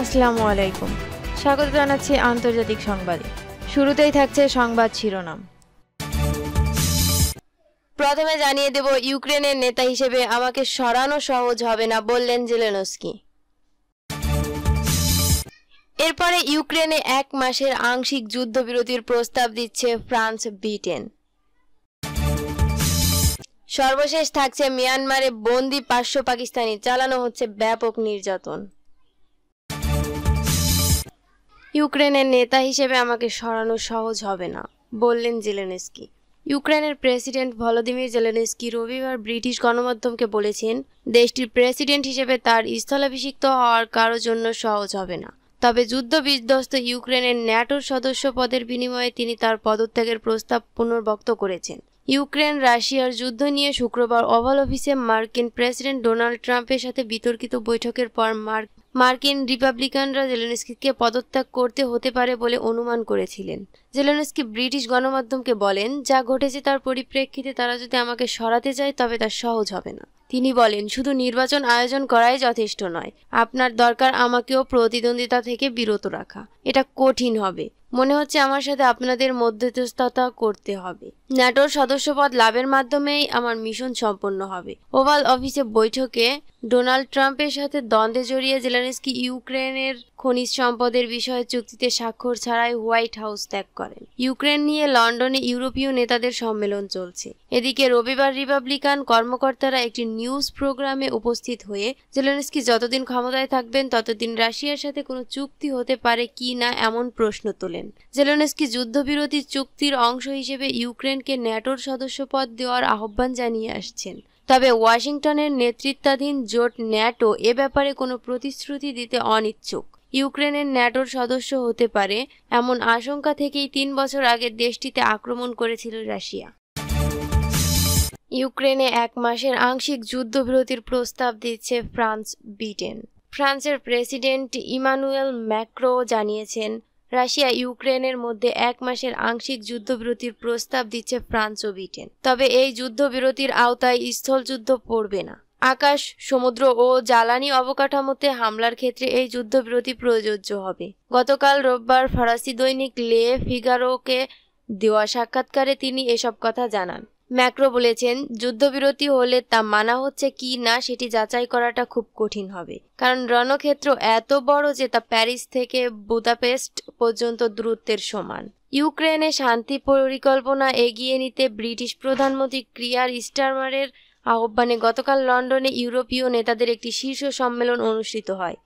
আসসালামু আলাইকুম। স্বাগত জানাচ্ছি আন্তর্জাতিক সংবাদে। শুরুতেই থাকছে সংবাদ শিরোনাম। প্রথমে জানিয়ে দেব, ইউক্রেনের নেতা হিসেবে আমাকে সরানো সহজ হবে না, বললেন জেলেনস্কি। এরপরে ইউক্রেনে 1 মাসের আংশিক যুদ্ধবিরতির প্রস্তাব দিচ্ছে ফ্রান্স, ব্রিটেন। সর্বশেষ থাকছে মিয়ানমারে বন্দি 500 পাকিস্তানি, চালানো হচ্ছে ব্যাপক নির্যাতন। ইউক্রেনের নেতা হিসেবে আমাকে সরানো সহজ হবে না, বললেন জেলেনস্কি। ইউক্রেনের প্রেসিডেন্ট ভলোদিমির জেলেনস্কি রবিবার ব্রিটিশ গণমাধ্যমকে বলেছেন, দেশটির প্রেসিডেন্ট হিসেবে তার স্থলাভিষিক্ত হওয়ার কারোর জন্য সহজ হবে না। তবে যুদ্ধবিধ্বস্ত ইউক্রেনের ন্যাটোর সদস্য পদের বিনিময়ে তিনি তার পদত্যাগের প্রস্তাব পুনর্ব্যক্ত করেছেন। ইউক্রেন রাশিয়ার যুদ্ধ নিয়ে শুক্রবার ওভাল অফিসে মার্কিন প্রেসিডেন্ট ডোনাল্ড ট্রাম্পের সাথে বিতর্কিত বৈঠকের পর মার্কিন রিপাবলিকানরা জেলেনস্কিকে পদত্যাগ করতে হতে পারে বলে অনুমান করেছিলেন। জেলেনস্কি ব্রিটিশ গণমাধ্যমকে বলেন, যা ঘটেছে তার পরিপ্রেক্ষিতে তারা যদি আমাকে সরাতে চায় তবে তা সহজ হবে না। তিনি বলেন, শুধু নির্বাচন আয়োজন করাই যথেষ্ট নয়, আপনার দরকার আমাকেও প্রতিদ্বন্দ্বিতা থেকে বিরত রাখা। এটা কঠিন হবে। মনে হচ্ছে আমার সাথে আপনাদের মধ্যস্থতা করতে হবে। ন্যাটোর সদস্যপদ লাভের মাধ্যমেই আমার মিশন সম্পন্ন হবে। ওভাল অফিসে বৈঠকে ডোনাল্ড ট্রাম্পের সাথে দ্বন্দ্বে জড়িয়ে জেলেনস্কি ইউক্রেনের খনিজ সম্পদের বিষয়ে চুক্তিতে স্বাক্ষর ছাড়াই হোয়াইট হাউস ত্যাগ করেন। ইউক্রেন নিয়ে লন্ডনে ইউরোপীয় নেতাদের সম্মেলন চলছে। এদিকে রবিবার রিপাবলিকান কর্মকর্তারা একটি নিউজ প্রোগ্রামে উপস্থিত হয়ে জেলেনস্কি যতদিন ক্ষমতায় থাকবেন ততদিন রাশিয়ার সাথে কোনো চুক্তি হতে পারে কি না এমন প্রশ্ন তোলেন। জেলেনস্কি যুদ্ধবিরতি চুক্তির অংশ হিসেবে ইউক্রেনকে ন্যাটোর সদস্যপদ দেওয়ার আহ্বান জানিয়ে আসছেন। তবে ওয়াশিংটনের নেতৃত্বাধীন জোট ন্যাটো এ ব্যাপারে কোনো প্রতিশ্রুতি দিতে অনিচ্ছুক। ইউক্রেনের ন্যাটোর সদস্য হতে পারে এমন আশঙ্কা থেকেই 3 বছর আগে দেশটিতে আক্রমণ করেছিল রাশিয়া। ইউক্রেনে 1 মাসের আংশিক যুদ্ধবিরতির প্রস্তাব দিচ্ছে ফ্রান্স, ব্রিটেন। ফ্রান্সের প্রেসিডেন্ট ইমানুয়েল ম্যাক্রো জানিয়েছেন, রাশিয়া ইউক্রেনের মধ্যে 1 মাসের আংশিক যুদ্ধবিরতির প্রস্তাব দিচ্ছে ফ্রান্স ও ব্রিটেন। তবে এই যুদ্ধবিরতির আওতায় স্থলযুদ্ধ পড়বে না। আকাশ, সমুদ্র ও জ্বালানি অবকাঠামোতে হামলার ক্ষেত্রে এই যুদ্ধবিরতি প্রযোজ্য হবে। গতকাল রোববার ফরাসি দৈনিক লে ফিগারোকে দেওয়া সাক্ষাৎকারে তিনি এসব কথা জানান। ম্যাক্রো বলেছেন, যুদ্ধবিরতি হলে তা মানা হচ্ছে কি না সেটি যাচাই করাটা খুব কঠিন হবে, কারণ রণক্ষেত্র এত বড় যে তা প্যারিস থেকে বুদাপেস্ট পর্যন্ত দূরত্বের সমান। ইউক্রেনে শান্তি পরিকল্পনা এগিয়ে নিতে ব্রিটিশ প্রধানমন্ত্রী কিয়ার স্টারমারের আহ্বানে গতকাল লন্ডনে ইউরোপীয় নেতাদের একটি শীর্ষ সম্মেলন অনুষ্ঠিত হয়।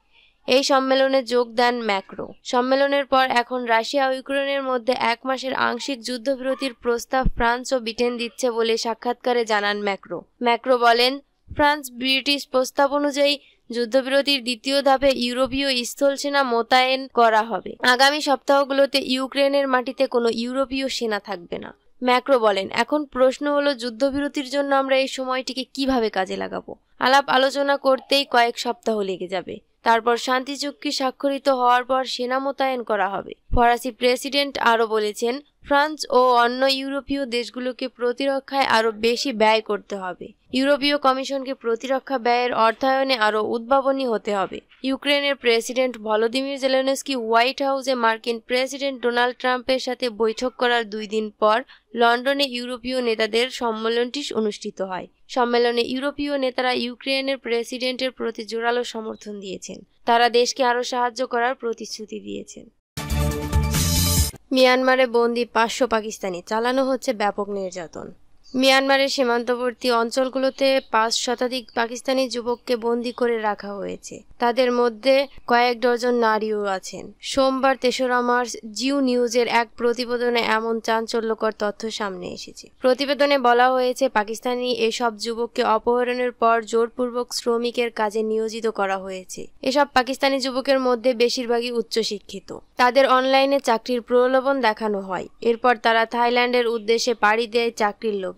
এই সম্মেলনে যোগ দেন ম্যাক্রো। সম্মেলনের পর এখন রাশিয়া ও ইউক্রেনের মধ্যে 1 মাসের আংশিক যুদ্ধবিরতির প্রস্তাব ফ্রান্স ও ব্রিটেন দিচ্ছে বলে সাক্ষাৎকারে জানান ম্যাক্রো। ম্যাক্রো বলেন, ফ্রান্স ব্রিটিশ প্রস্তাব অনুযায়ী যুদ্ধবিরতির দ্বিতীয় ধাপে ইউরোপীয় স্থলসেনা মোতায়েন করা হবে। আগামী সপ্তাহগুলোতে ইউক্রেনের মাটিতে কোনো ইউরোপীয় সেনা থাকবে না। ম্যাক্রো বলেন, এখন প্রশ্ন হলো যুদ্ধবিরতির জন্য আমরা এই সময়টিকে কিভাবে কাজে লাগাবো। আলাপ আলোচনা করতেই কয়েক সপ্তাহ লেগে যাবে। তারপর শান্তি চুক্তি স্বাক্ষরিত হওয়ার পর সেনা মোতায়েন করা হবে। ফরাসি প্রেসিডেন্ট আরও বলেছেন, ফ্রান্স ও অন্য ইউরোপীয় দেশগুলোকে প্রতিরক্ষায় আরও বেশি ব্যয় করতে হবে। ইউরোপীয় কমিশনকে প্রতিরক্ষা ব্যয়ের অর্থায়নে আরও উদ্ভাবনী হতে হবে। ইউক্রেনের প্রেসিডেন্ট ভলোদিমির জেলেনস্কি হোয়াইট হাউসে মার্কিন প্রেসিডেন্ট ডোনাল্ড ট্রাম্পের সাথে বৈঠক করার 2 দিন পর লন্ডনে ইউরোপীয় নেতাদের সম্মেলনটি অনুষ্ঠিত হয়। সম্মেলনে ইউরোপীয় নেতারা ইউক্রেনের প্রেসিডেন্টের প্রতি জোরালো সমর্থন দিয়েছেন। তারা দেশকে আরও সাহায্য করার প্রতিশ্রুতি দিয়েছেন। মিয়ানমারে বন্দি 500 পাকিস্তানি, চালানো হচ্ছে ব্যাপক নির্যাতন। মিয়ানমারের সীমান্তবর্তী অঞ্চলগুলোতে 5 শতাধিক পাকিস্তানি যুবককে বন্দী করে রাখা হয়েছে। তাদের মধ্যে কয়েক ডজন নারীও আছেন। সোমবার 3রা মার্চ জিও নিউজের এক প্রতিবেদনে এমন চাঞ্চল্যকর তথ্য সামনে এসেছে। প্রতিবেদনে বলা হয়েছে, পাকিস্তানি এসব যুবককে অপহরণের পর জোরপূর্বক শ্রমিকের কাজে নিয়োজিত করা হয়েছে। এসব পাকিস্তানি যুবকের মধ্যে বেশিরভাগই উচ্চশিক্ষিত। তাদের অনলাইনে চাকরির প্রলোভন দেখানো হয়। এরপর তারা থাইল্যান্ডের উদ্দেশ্যে পাড়ি দেয় চাকরির লোভে।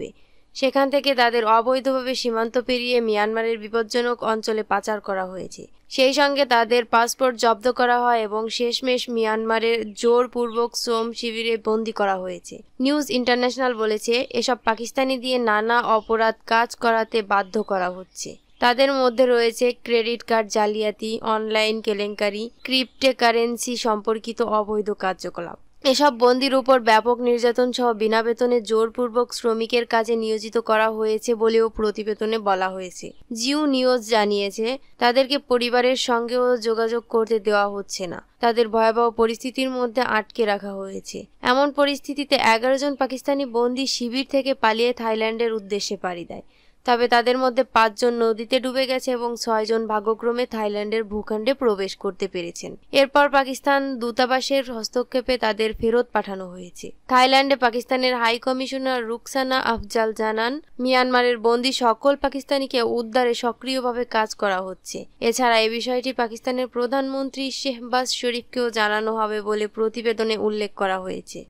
সেখান থেকে তাদের অবৈধভাবে সীমান্ত পেরিয়ে মিয়ানমারের বিপজ্জনক অঞ্চলে পাচার করা হয়েছে। সেই সঙ্গে তাদের পাসপোর্ট জব্দ করা হয় এবং শেষমেশ মিয়ানমারের জোরপূর্বক শ্রম শিবিরে বন্দী করা হয়েছে। নিউজ ইন্টারন্যাশনাল বলেছে, এসব পাকিস্তানি দিয়ে নানা অপরাধ কাজ করাতে বাধ্য করা হচ্ছে। তাদের মধ্যে রয়েছে ক্রেডিট কার্ড জালিয়াতি, অনলাইন কেলেঙ্কারি, ক্রিপ্টোকারেন্সি সম্পর্কিত অবৈধ কার্যকলাপ। এসব বন্দীর উপর ব্যাপক নির্যাতন সহ বিনা বেতনে জোরপূর্বক শ্রমিকের কাজে নিয়োজিত করা হয়েছে বলেও প্রতিবেদনে বলা হয়েছে। জিও নিউজ জানিয়েছে, তাদেরকে পরিবারের সঙ্গেও যোগাযোগ করতে দেওয়া হচ্ছে না। তাদের ভয়াবহ পরিস্থিতির মধ্যে আটকে রাখা হয়েছে। এমন পরিস্থিতিতে 11 জন পাকিস্তানি বন্দী শিবির থেকে পালিয়ে থাইল্যান্ডের উদ্দেশ্যে পাড়ি দেয়। তবে তাদের মধ্যে 5 জন নদীতে ডুবে গেছে এবং 6 জন ভাগ্যক্রমে থাইল্যান্ডের ভূখণ্ডে প্রবেশ করতে পেরেছেন। এরপর পাকিস্তান দূতাবাসের হস্তক্ষেপে তাদের ফেরত পাঠানো হয়েছে। থাইল্যান্ডে পাকিস্তানের হাই কমিশনার রুকসানা আফজাল জানান, মিয়ানমারের বন্দী সকল পাকিস্তানিকে উদ্ধারে সক্রিয়ভাবে কাজ করা হচ্ছে। এছাড়া এই বিষয়টি পাকিস্তানের প্রধানমন্ত্রী শেহবাজ শরীফকেও জানানো হবে বলে প্রতিবেদনে উল্লেখ করা হয়েছে।